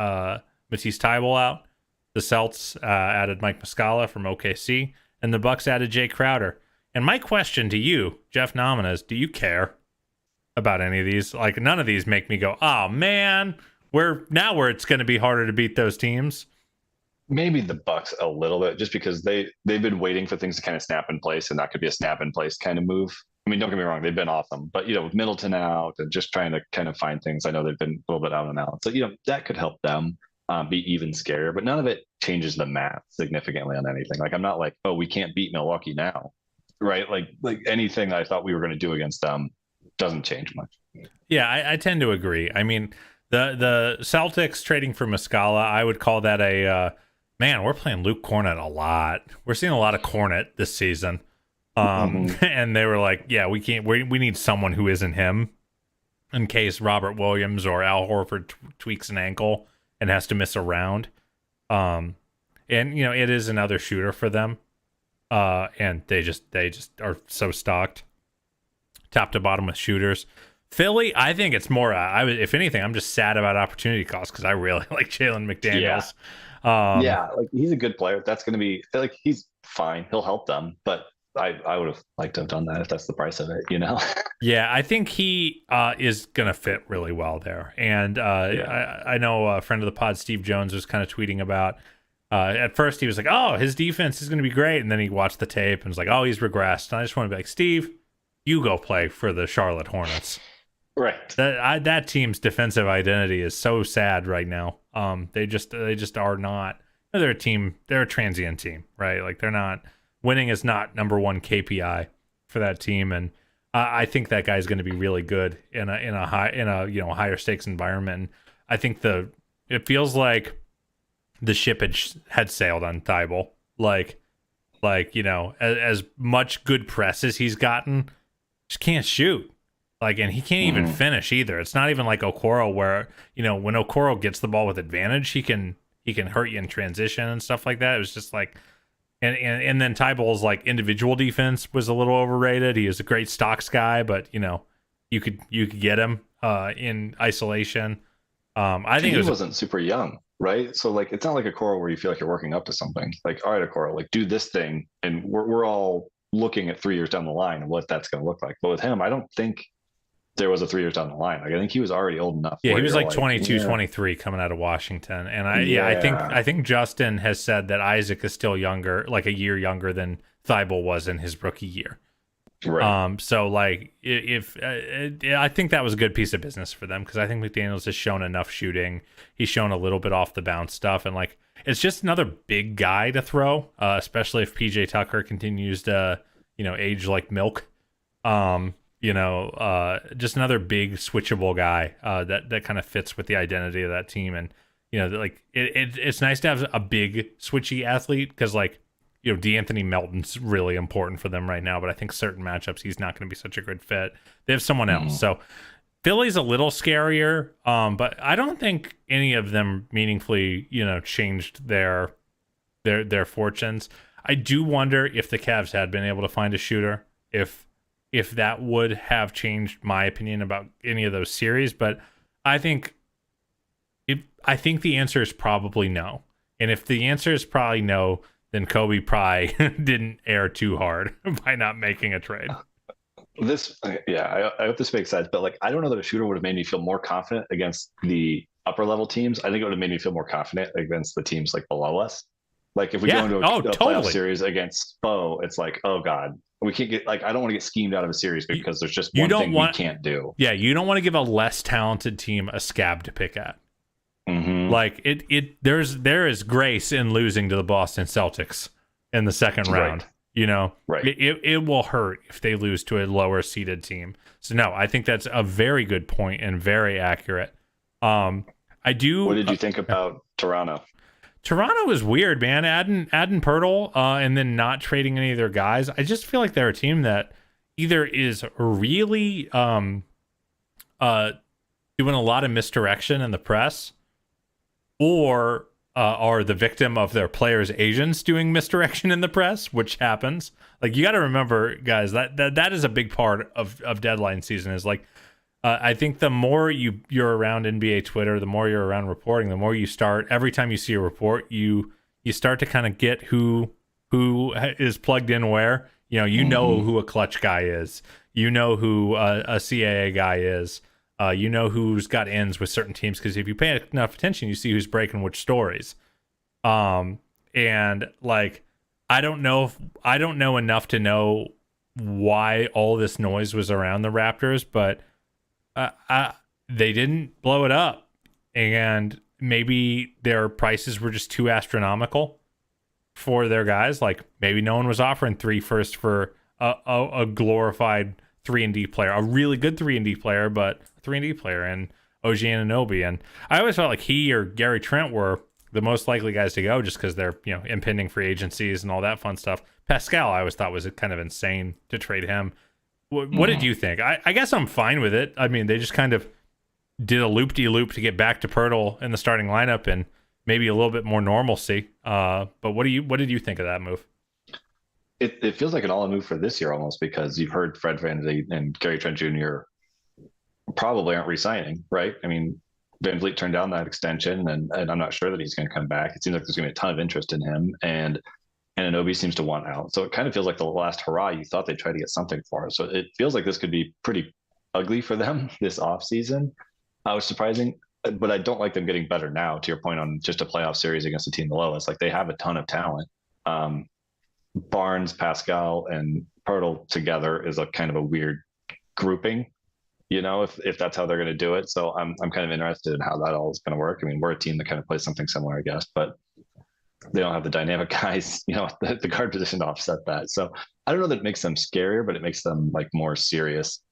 Matisse Thybulle out. The Celts added Mike Muscala from OKC, and the Bucks added Jay Crowder. And my question to you, Jeff Nomina, is: do you care about any of these? Like, none of these make me go, "Oh man, where it's going to be harder to beat those teams." Maybe the Bucks a little bit, just because they've been waiting for things to kind of snap in place, and that could be a snap in place kind of move. I mean, don't get me wrong, they've been awesome, but with Middleton out and just trying to kind of find things, I know they've been a little bit out and out. So that could help them be even scarier, but none of it changes the math significantly on anything. Like, I'm not like, oh, we can't beat Milwaukee now, right? Like anything I thought we were going to do against them doesn't change much. Yeah, I tend to agree. I mean, the Celtics trading for Muscala, I would call that a man. We're playing Luke Cornett a lot. We're seeing a lot of Cornett this season, and they were like, yeah, we can't. We need someone who isn't him, in case Robert Williams or Al Horford tweaks an ankle and has to miss a round. And it is another shooter for them. And they just are so stocked top to bottom with shooters. Philly, I think it's more if anything, I'm just sad about opportunity cost, because I really like Jalen McDaniels. Yeah, like he's a good player. That's going to be like, he's fine, he'll help them, but I would have liked to have done that if that's the price of it, Yeah, I think he is going to fit really well there. And I know a friend of the pod, Steve Jones, was kind of tweeting about, at first he was like, oh, his defense is going to be great. And then he watched the tape and was like, oh, he's regressed. And I just want to be like, Steve, you go play for the Charlotte Hornets. Right. That team's defensive identity is so sad right now. They just are not. They're a team. They're a transient team, right? Like, they're not. Winning is not number 1 KPI for that team, and I think that guy's going to be really good in a higher stakes environment. And I think it feels like the ship had sailed on Thybulle. Like as much good press as he's gotten, just can't shoot. Like, and he can't even finish either. It's not even like Okoro, where when Okoro gets the ball with advantage, he can hurt you in transition and stuff like that. It was just like. And then Tybulle's like individual defense was a little overrated. He is a great stocks guy, but you could get him in isolation. I think he wasn't super young, right? So like, it's not like a Okoro where you feel like you're working up to something. Like, all right, Okoro, like, do this thing, and we're all looking at 3 years down the line and what that's going to look like. But with him, I don't think there was a 3 years down the line. Like, I think he was already old enough. Yeah, he was like 22, 23 coming out of Washington. And I think Justin has said that Isaac is still younger, like a year younger than Thybulle was in his rookie year. Right. So like if I think that was a good piece of business for them, because I think McDaniels has shown enough shooting. He's shown a little bit off the bounce stuff, and like it's just another big guy to throw, especially if PJ Tucker continues to age like milk. Just another big switchable guy that kind of fits with the identity of that team, and like it's nice to have a big switchy athlete, because like DeAnthony Melton's really important for them right now, but I think certain matchups he's not going to be such a good fit. They have someone else. So Philly's a little scarier, but I don't think any of them meaningfully, changed their fortunes. I do wonder if the Cavs had been able to find a shooter, if that would have changed my opinion about any of those series, but I think the answer is probably no. And if the answer is probably no, then Kobe probably didn't air too hard by not making a trade. I hope this makes sense, but like, I don't know that a shooter would have made me feel more confident against the upper level teams. I think it would have made me feel more confident against the teams like below us. Like if we go into a playoff series against Spo, it's like, oh God, we can't get, like, I don't want to get schemed out of a series because there's just one thing we can't do. Yeah, you don't want to give a less talented team a scab to pick at. Mm-hmm. Like there is grace in losing to the Boston Celtics in the second round. Right. It will hurt if they lose to a lower seeded team. So no, I think that's a very good point and very accurate. What did you think about Toronto? Toronto was weird, man. Adding Pirtle and then not trading any of their guys. I just feel like they're a team that either is really doing a lot of misdirection in the press, or are the victim of their players' agents doing misdirection in the press, which happens. Like, you got to remember, guys, that is a big part of deadline season. Is like, I think the more you're around NBA Twitter, the more you're around reporting, the more you start, every time you see a report, you start to kind of get who is plugged in where. Know who a clutch guy is. You know who a CAA guy is. Who's got ends with certain teams, because if you pay enough attention, you see who's breaking which stories. And like, I don't know enough to know why all this noise was around the Raptors, but they didn't blow it up, and maybe their prices were just too astronomical for their guys. Like, maybe no one was offering 3 firsts for a glorified 3-and-D player, a really good 3-and-D player, but 3-and-D player, and OG Anunoby. And I always felt like he or Gary Trent were the most likely guys to go, just because they're impending free agencies and all that fun stuff. Pascal, I always thought was kind of insane to trade him. What did you think? I guess I'm fine with it. I mean, they just kind of did a loop-de-loop to get back to Pirtle in the starting lineup and maybe a little bit more normalcy. But what did you think of that move? It feels like an all-in move for this year almost, because you've heard Fred VanVleet and Gary Trent Jr. probably aren't re-signing, right? I mean, VanVleet turned down that extension, and I'm not sure that he's going to come back. It seems like there's going to be a ton of interest in him, and Anunoby seems to want out. So it kind of feels like the last hurrah. You thought they'd try to get something for it. So it feels like this could be pretty ugly for them this offseason. It was surprising, but I don't like them getting better now, to your point on just a playoff series against a team the lowest. Like, they have a ton of talent. Barnes, Pascal, and Pirtle together is a kind of a weird grouping, if that's how they're going to do it. So I'm kind of interested in how that all is going to work. I mean, we're a team that kind of plays something similar, I guess, but they don't have the dynamic guys, the guard position to offset that. So I don't know that it makes them scarier, but it makes them like more serious.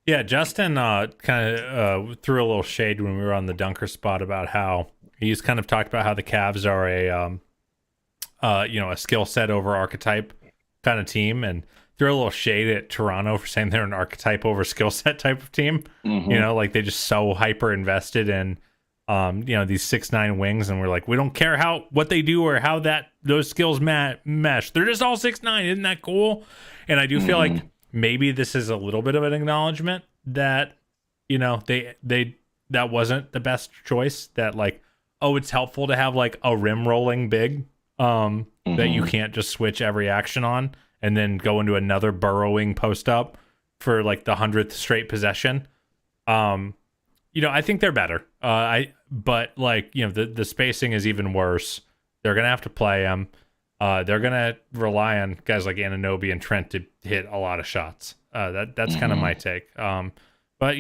Yeah, Justin kind of threw a little shade when we were on the Dunker spot about how he's kind of talked about how the Cavs are a skill set over archetype kind of team, and threw a little shade at Toronto for saying they're an archetype over skill set type of team. Mm-hmm. Like, they just so hyper invested in these 6'9" wings, and we're like, we don't care what they do or how those skills mesh. They're just all 6'9". Isn't that cool? And I do feel like maybe this is a little bit of an acknowledgement that that wasn't the best choice. That, like, it's helpful to have like a rim rolling big that you can't just switch every action on and then go into another burrowing post up for like the 100th straight possession. I think they're better. But the spacing is even worse. They're gonna have to play them. they're gonna rely on guys like Anunoby and Trent to hit a lot of shots. That's kind of my take. But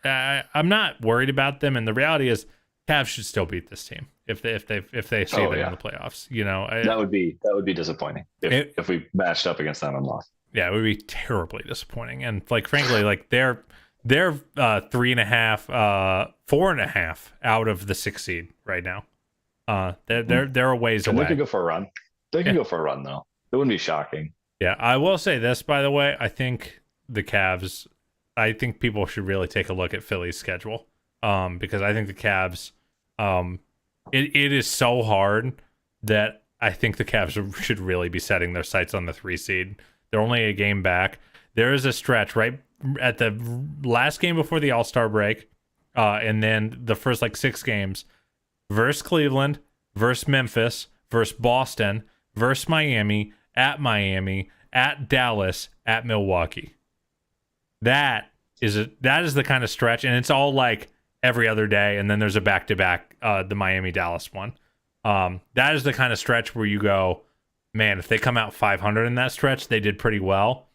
I'm not worried about them, and the reality is, Cavs should still beat this team if they see them in the playoffs. That would be disappointing if we matched up against them and lost. Yeah, it would be terribly disappointing, and frankly, they're 3.5, 4.5 out of the 6 seed right now. They're a ways away. They could go for a run. They could go for a run though. It wouldn't be shocking. Yeah, I will say this, by the way. I think the Cavs. I think people should really take a look at Philly's schedule, because I think the Cavs. It is so hard that I think the Cavs should really be setting their sights on the 3 seed. They're only a game back. There is a stretch right at the last game before the All-Star break, and then the first 6 games versus Cleveland, versus Memphis, versus Boston, versus Miami, at Dallas, at Milwaukee. That is the kind of stretch, and it's all every other day, and then there's a back-to-back, the Miami-Dallas one. That is the kind of stretch where you go, man, if they come out 500 in that stretch, they did pretty well.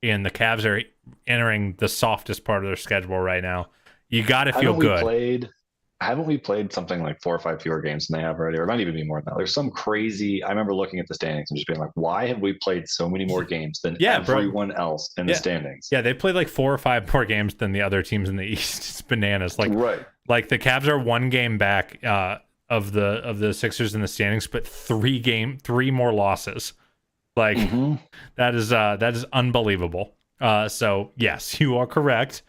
And the Cavs are entering the softest part of their schedule right now. You got to feel good. Haven't we played something like 4 or 5 fewer games than they have already? Or it might even be more than that. There's some crazy. I remember looking at the standings and just being like, why have we played so many more games than everyone else in the standings? Yeah, they played 4 or 5 more games than the other teams in the East. It's bananas. Right. The Cavs are 1 game back of the Sixers in the standings, but 3 more losses. That is unbelievable. So yes, you are correct.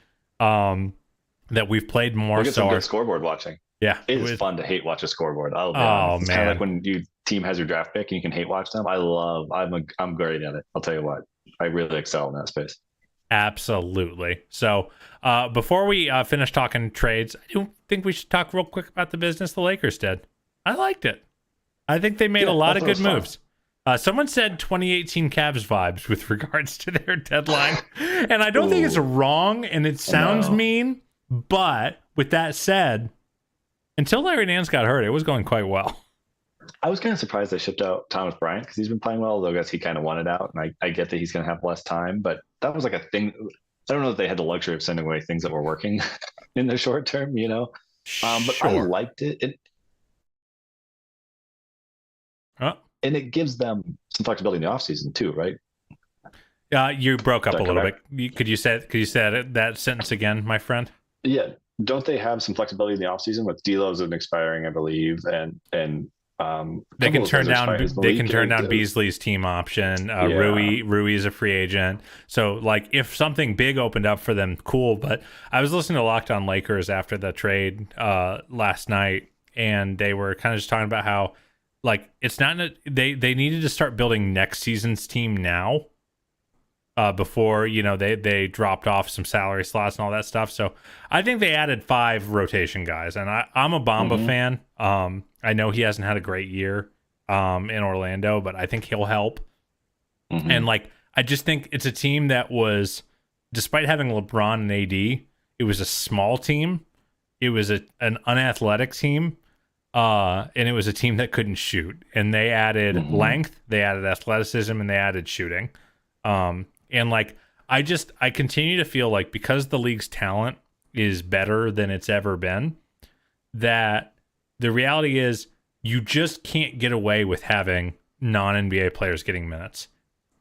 That we've played more. We get some good scoreboard watching. Yeah, it is fun to hate watch a scoreboard. I'll be honest. It's kind of like when your team has your draft pick and you can hate watch them. I'm great at it. I'll tell you what, I really excel in that space. Absolutely. So before we finish talking trades, I do think we should talk real quick about the business the Lakers did. I liked it. I think they made a lot of good moves. Someone said 2018 Cavs vibes with regards to their deadline, and I don't think it's wrong, and it sounds mean. But with that said, until Larry Nance got hurt, it was going quite well. I was kind of surprised they shipped out Thomas Bryant because he's been playing well, although I guess he kind of wanted out. And I get that he's going to have less time, but that was a thing. I don't know if they had the luxury of sending away things that were working in the short term, But I liked it. And it gives them some flexibility in the offseason too, right? You broke up a little bit. Could you say that sentence again, my friend? Yeah. Don't they have some flexibility in the offseason with D'Lo's expiring, I believe, and they can turn down Beasley's team option. Rui is a free agent. So if something big opened up for them, cool. But I was listening to Locked On Lakers after the trade last night, and they were kind of just talking about how it's not they needed to start building next season's team now. Before they dropped off some salary slots and all that stuff. So I think they added 5 rotation guys, and I'm a Bamba fan. I know he hasn't had a great year in Orlando, but I think he'll help. And I just think it's a team that was, despite having LeBron and AD, it was a small team. It was an unathletic team, and it was a team that couldn't shoot. And they added length, they added athleticism, and they added shooting. And I continue to feel because the league's talent is better than it's ever been, that the reality is you just can't get away with having non-NBA players getting minutes.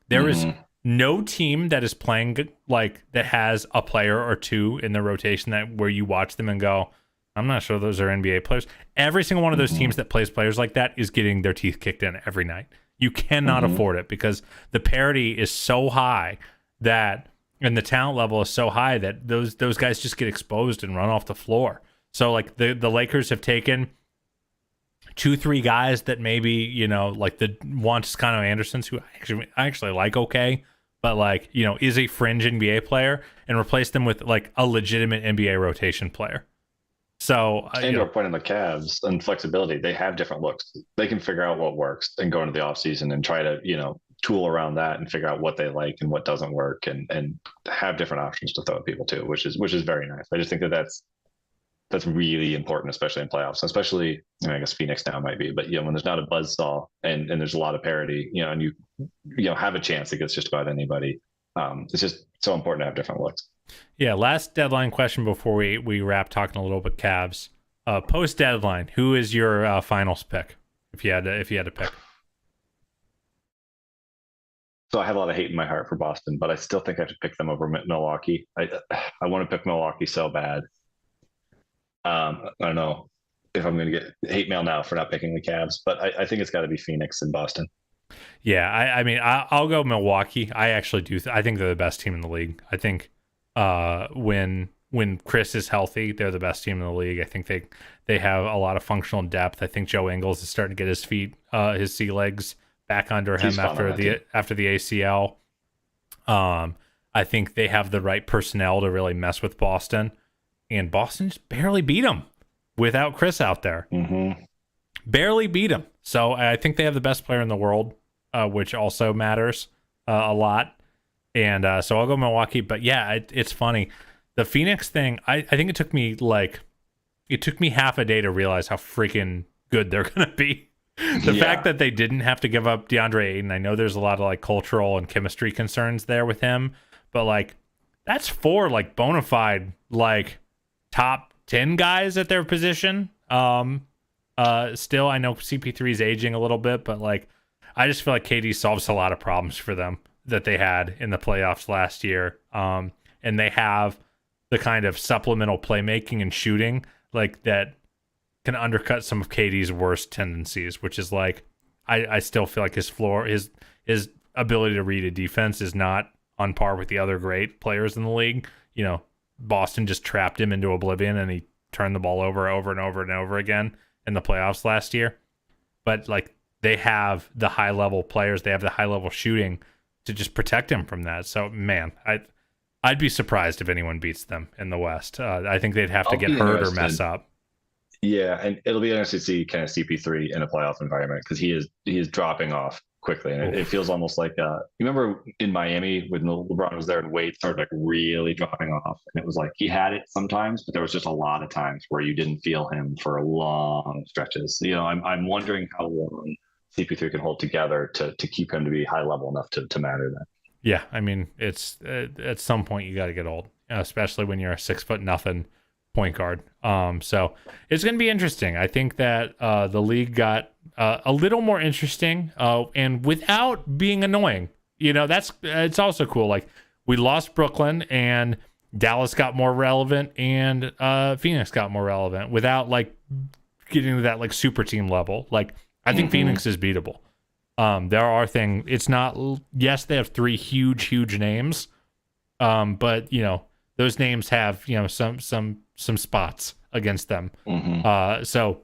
There is no team that is playing that has a player or two in the rotation where you watch them and go, I'm not sure those are NBA players. Every single one of those teams that plays players like that is getting their teeth kicked in every night. You cannot afford it because the parity is so high and the talent level is so high that those guys just get exposed and run off the floor. So the Lakers have taken 2-3 guys that maybe, the Juan Toscano Andersons, who I actually like but is a fringe NBA player, and replaced them with a legitimate NBA rotation player. So, your point on the Cavs and flexibility, they have different looks. They can figure out what works and go into the offseason and try to, tool around that and figure out what they like and what doesn't work and have different options to throw at people too, which is very nice. I just think that's that's really important, especially in playoffs, especially, I guess Phoenix now might be, but when there's not a buzzsaw and there's a lot of parity, and you have a chance against just about anybody. It's just so important to have different looks. Yeah. Last deadline question before we wrap talking a little bit Cavs. Post deadline, who is your finals pick if you had to pick? So I have a lot of hate in my heart for Boston, but I still think I have to pick them over Milwaukee. I want to pick Milwaukee so bad. I don't know if I'm going to get hate mail now for not picking the Cavs, but I think it's got to be Phoenix and Boston. Yeah, I mean, I'll go Milwaukee. I actually do. I think they're the best team in the league. I think when Chris is healthy, they're the best team in the league. I think they have a lot of functional depth. I think Joe Ingles is starting to get his sea legs back under him after the ACL. I think they have the right personnel to really mess with Boston. And Boston just barely beat them without Chris out there. Mm-hmm. Barely beat them. So I think they have the best player in the world, which also matters a lot. And so I'll go Milwaukee. But yeah, it's funny. The Phoenix thing, I think it took me half a day to realize how freaking good they're going to be. The fact that they didn't have to give up DeAndre Ayton, I know there's a lot of like cultural and chemistry concerns there with him, but like that's 4 like bona fide like top 10 guys at their position. Still, I know CP3 is aging a little bit, but like I just feel like KD solves a lot of problems for them that they had in the playoffs last year. And they have the kind of supplemental playmaking and shooting like that can undercut some of KD's worst tendencies, which is like I still feel like his floor, his ability to read a defense is not on par with the other great players in the league. Boston just trapped him into oblivion and he turned the ball over and over and over again in the playoffs last year. But like they have the high level players, they have the high level shooting to just protect him from that. So man, I'd be surprised if anyone beats them in the West. I think they'd have to get hurt or mess up. Yeah, and it'll be interesting to see kind of CP3 in a playoff environment because he is dropping off quickly, and it feels almost like you remember in Miami when LeBron was there and Wade started like really dropping off, and it was like he had it sometimes, but there was just a lot of times where you didn't feel him for long stretches. I'm wondering how long CP3 can hold together to keep him to be high level enough to matter then. Yeah, I mean it's at some point you got to get old, especially when you're a 6'0" point guard. So it's going to be interesting. I think that the league got a little more interesting and without being annoying. It's also cool. Like we lost Brooklyn and Dallas got more relevant and Phoenix got more relevant without like getting to that like super team level. Like I think Phoenix is beatable. There are things. It's not. Yes, they have 3 huge names, but those names have some spots against them. So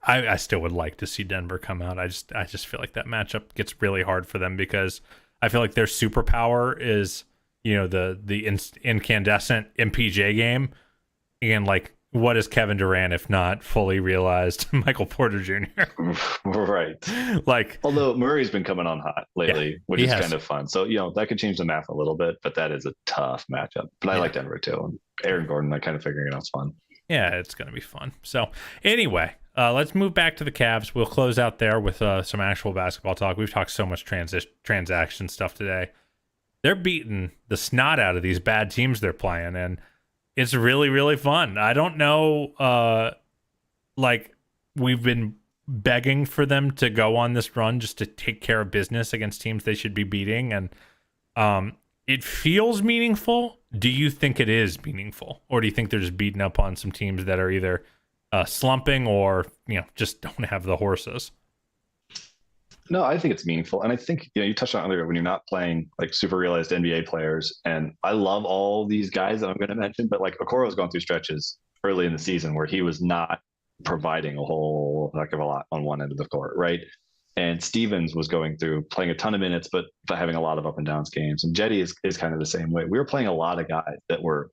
I still would like to see Denver come out. I just feel like that matchup gets really hard for them because I feel like their superpower is the incandescent MPJ game, and like what is Kevin Durant if not fully realized Michael Porter Jr. Right. Like, although Murray's been coming on hot lately, which is kind of fun. So that could change the math a little bit, but that is a tough matchup. But I like Denver too, and Aaron Gordon. I kind of figuring it out's fun. Yeah, it's going to be fun. So anyway, let's move back to the Cavs. We'll close out there with some actual basketball talk. We've talked so much transaction stuff today. They're beating the snot out of these bad teams they're playing, and it's really, really fun. I don't know, like we've been begging for them to go on this run just to take care of business against teams they should be beating, and it feels meaningful. Do you think it is meaningful, or do you think they're just beating up on some teams that are either slumping or just don't have the horses? No, I think it's meaningful. And I think, you touched on earlier when you're not playing like super realized NBA players. And I love all these guys that I'm going to mention, but like Okoro's gone through stretches early in the season where he was not providing a whole heck of a lot on one end of the court, right? And Stevens was going through playing a ton of minutes, but having a lot of up and downs games. And Jetty is kind of the same way. We were playing a lot of guys that were,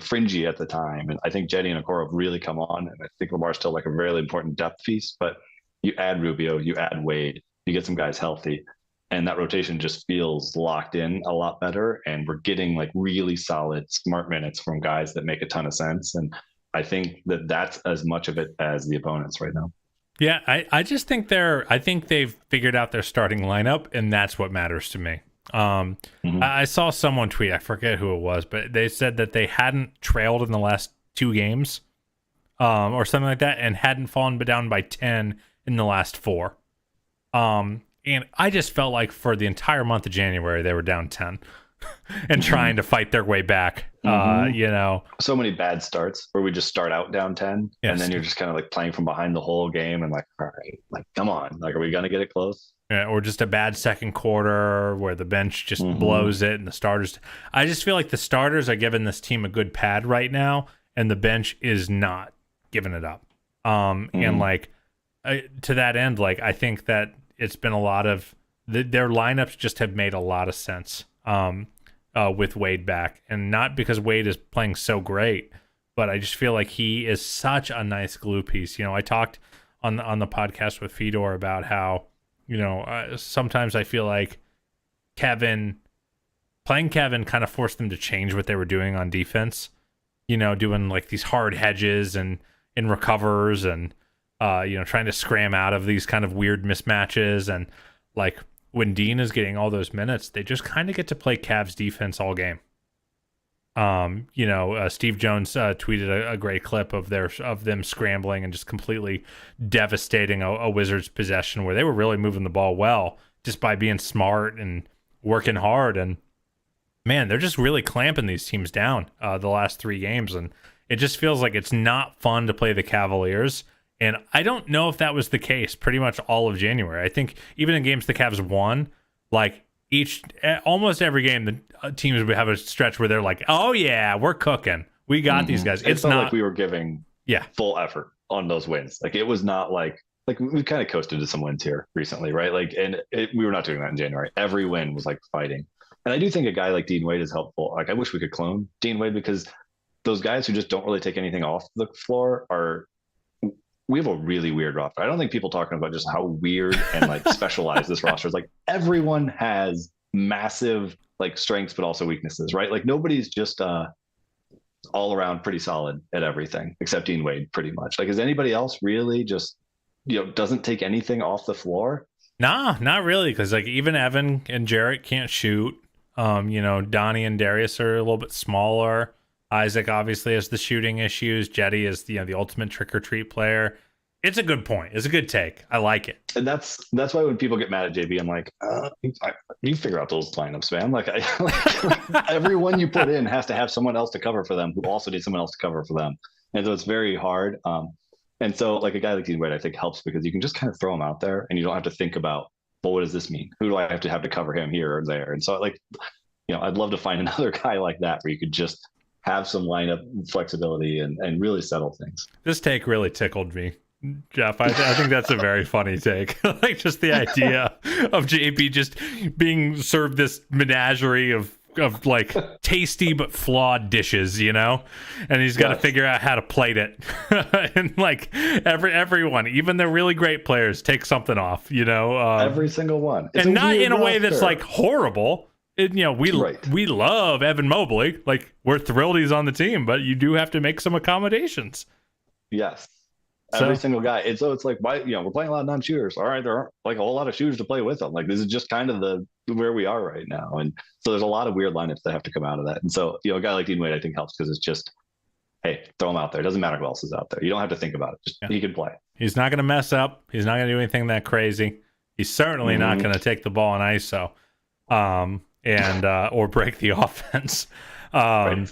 fringy at the time. And I think Jetty and Okoro have really come on. And I think Lamar's still like a really important depth piece, but you add Rubio, you add Wade, you get some guys healthy, and that rotation just feels locked in a lot better. And we're getting like really solid, smart minutes from guys that make a ton of sense. And I think that's as much of it as the opponents right now. Yeah, I just think I think they've figured out their starting lineup, and that's what matters to me. I saw someone tweet, I forget who it was, but they said that they hadn't trailed in the last 2 games, or something like that, and hadn't fallen down by 10 in the last 4. And I just felt like for the entire month of January, they were down 10 and trying to fight their way back. So many bad starts where we just start out down 10, Yes. and then you're just kind of like playing from behind the whole game and like, all right, like, come on, like, are we going to get it close? Yeah, or just a bad second quarter where the bench just blows it and the starters. I just feel like the starters are giving this team a good pad right now, and the bench is not giving it up. And like to that end, like I think that it's been a lot of their lineups just have made a lot of sense with Wade back, and not because Wade is playing so great, but I just feel like he is such a nice glue piece. I talked on the podcast with Fedor about how. Sometimes I feel like playing Kevin kind of forced them to change what they were doing on defense, doing like these hard hedges and recovers and, trying to scram out of these kind of weird mismatches. And like when Dean is getting all those minutes, they just kind of get to play Cavs defense all game. Steve Jones tweeted a great clip of them scrambling and just completely devastating a Wizards possession where they were really moving the ball well just by being smart and working hard. And man, they're just really clamping these teams down the last 3 games, and it just feels like it's not fun to play the Cavaliers. And I don't know if that was the case pretty much all of January. I think even in games the Cavs won, like almost every game the teams would have a stretch where they're like, oh yeah, we're cooking, we got these guys. It's not not like we were giving full effort on those wins. Like it was not like we kind of coasted to some wins here recently, right? Like, we were not doing that in January. Every win was like fighting. And I do think a guy like Dean Wade is helpful. Like I wish we could clone Dean Wade, because those guys who just don't really take anything off the floor we have a really weird roster. I don't think people talking about just how weird and like specialized this roster is. Like everyone has massive like strengths, but also weaknesses, right? Like nobody's just all around pretty solid at everything except Dean Wade, pretty much. Like, is anybody else really just, doesn't take anything off the floor? Nah, not really. Cause like even Evan and Jarrett can't shoot. Donnie and Darius are a little bit smaller. Isaac obviously has the shooting issues. Jetty is the ultimate trick or treat player. It's a good point. It's a good take. I like it. And that's why when people get mad at JB, I'm like, you figure out those lineups, man. Like, everyone you put in has to have someone else to cover for them who also needs someone else to cover for them. And so it's very hard. And so like a guy like Dean Wade, I think helps because you can just kind of throw him out there and you don't have to think about, well, what does this mean? Who do I have to cover him here or there? And so like, I'd love to find another guy like that where you could just have some lineup flexibility and really settle things. This take really tickled me, Jeff. I think that's a very funny take. Like just the idea of JP just being served this menagerie of like tasty but flawed dishes, and he's got to figure out how to plate it. And like everyone, even the really great players, take something off, every single one. It's and not in a way that's like horrible. We love Evan Mobley. Like we're thrilled he's on the team, but you do have to make some accommodations. Yes. Every single guy. And so it's like, why, we're playing a lot of non-shooters. All right. There aren't like a whole lot of shooters to play with them. Like this is just kind of where we are right now. And so there's a lot of weird lineups that have to come out of that. And so, a guy like Dean Wade, I think helps because it's just, hey, throw him out there. It doesn't matter who else is out there. You don't have to think about it. Just he can play. He's not going to mess up. He's not going to do anything that crazy. He's certainly not going to take the ball in ISO. And or break the offense. Right.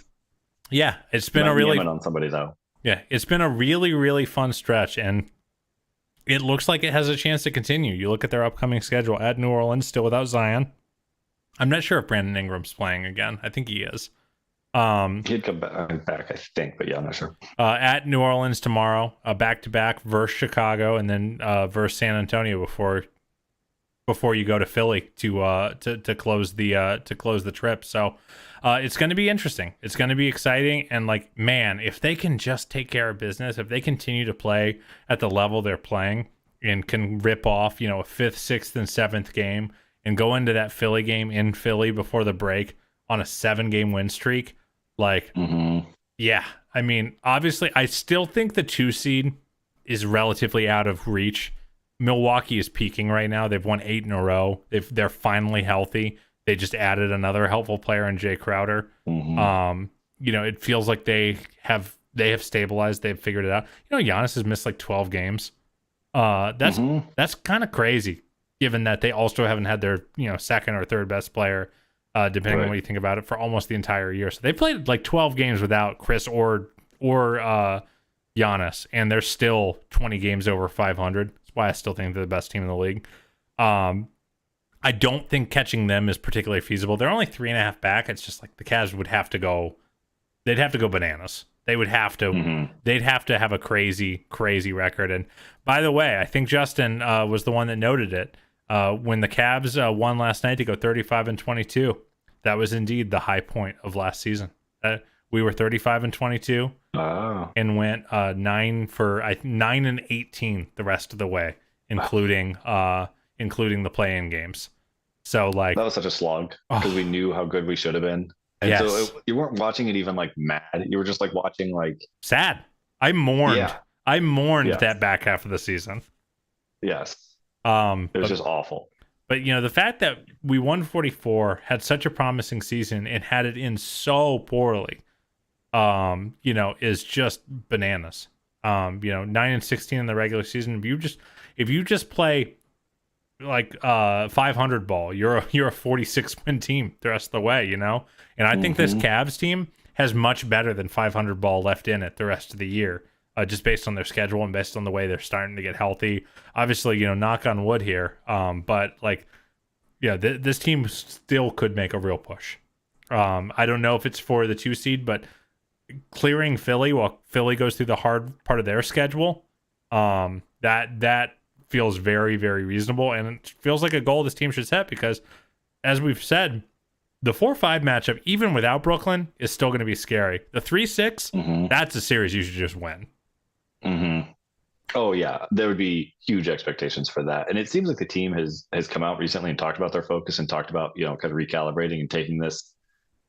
Yeah, it's been a really on somebody though. Yeah, it's been a really, really fun stretch, and it looks like it has a chance to continue. You look at their upcoming schedule at New Orleans, still without Zion. I'm not sure if Brandon Ingram's playing again. I think he is. He'd come back, I think, but yeah, I'm not sure. At New Orleans tomorrow, back-to-back versus Chicago, and then versus San Antonio before you go to Philly to close the trip. So it's going to be interesting. It's going to be exciting. And like, man, if they can just take care of business, if they continue to play at the level they're playing and can rip off, a 5th, 6th, and 7th game and go into that Philly game in Philly before the break on a 7-game win streak, like Yeah, I mean, obviously, I still think the 2 seed is relatively out of reach. Milwaukee is peaking right now. They've won 8 in a row. They're finally healthy. They just added another helpful player in Jay Crowder. It feels like they have stabilized. They've figured it out. Giannis has missed like 12 games. That's kind of crazy, given that they also haven't had their second or third best player, depending on what you think about it, for almost the entire year. So they played like 12 games without Chris or Giannis, and they're still 20 games over 500. That's why I still think they're the best team in the league. I don't think catching them is particularly feasible. They're only 3.5 back. It's just like the Cavs would have to go. They'd have to go bananas. They would have to. They'd have to have a crazy record. And by the way, I think Justin was the one that noted it when the Cavs won last night to go 35-22. That was indeed the high point of last season. We were 35-22 and went 9-18 the rest of the way, including the play-in games. So like that was such a slog because we knew how good we should have been. And so you weren't watching it even like mad. You were just like watching like sad. I mourned. Yeah. I mourned that back half of the season. Yes. It was just awful. But the fact that we won 44, had such a promising season, and had it in so poorly, is just bananas. 9-16 in the regular season. If you just play like 500 ball, you're a 46 win team the rest of the way, and I think this Cavs team has much better than 500 ball left in it the rest of the year, just based on their schedule and based on the way they're starting to get healthy. Obviously, knock on wood here, but this team still could make a real push. I don't know if it's for the 2 seed, but clearing Philly while Philly goes through the hard part of their schedule, that feels very, very reasonable, and it feels like a goal this team should set because, as we've said, the 4-5 matchup, even without Brooklyn, is still going to be scary. The 3-6, that's a series you should just win. Oh yeah, there would be huge expectations for that, and it seems like the team has come out recently and talked about their focus and talked about kind of recalibrating and taking this,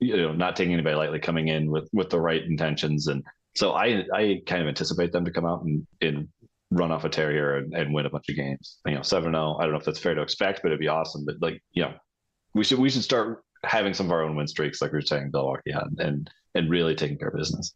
not taking anybody lightly, coming in with the right intentions, and so I kind of anticipate them to come out and run off a tear here and win a bunch of games. 7-0. I don't know if that's fair to expect, but it'd be awesome. But we should start having some of our own win streaks, like we were saying Milwaukee had, and really taking care of business.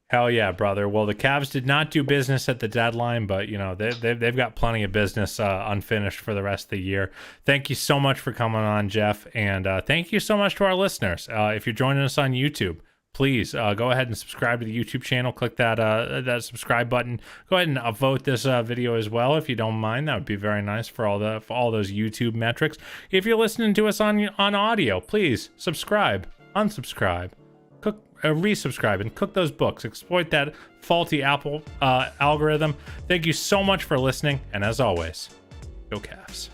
Hell yeah, brother. Well, the Cavs did not do business at the deadline, but they've got plenty of business unfinished for the rest of the year. Thank you so much for coming on, Jeff, and thank you so much to our listeners. If you're joining us on YouTube, please go ahead and subscribe to the YouTube channel. Click that subscribe button. Go ahead and vote this video as well, if you don't mind. That would be very nice for all those YouTube metrics. If you're listening to us on audio, please subscribe, unsubscribe, resubscribe, and cook those books. Exploit that faulty Apple algorithm. Thank you so much for listening, and as always, go Cavs.